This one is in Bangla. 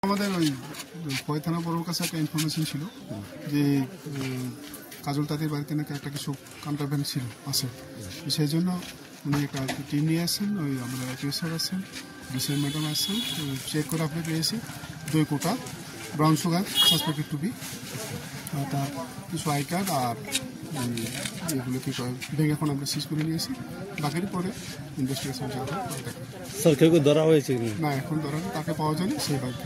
আমাদের ওই খোয়াই থানা বড়োর কাছে একটা ইনফরমেশন ছিল যে কাজল তাদের বাড়িতে নাকি একটা কিছু কন্ট্রাব্যান্ড ছিল আছে, সেই জন্য উনি একটা টিম নিয়ে আসছেন। ওই আমাদের আইপিএস স্যার আসছেন, ডিসিএম ম্যাডাম আসছেন, চেক করে আপনি পেয়েছি 2 কোটা brown sugar suspected to be, তার কিছু আই কার্ড আর এগুলো কি ব্যাগ এখন আমরা সিজ করে নিয়েছি। বাকির পরে ইনভেস্টিগেশন চলবে। স্যার কেউ ধরা হয়েছে না, এখন ধরা তাকে পাওয়া যায়নি, সেই বাইক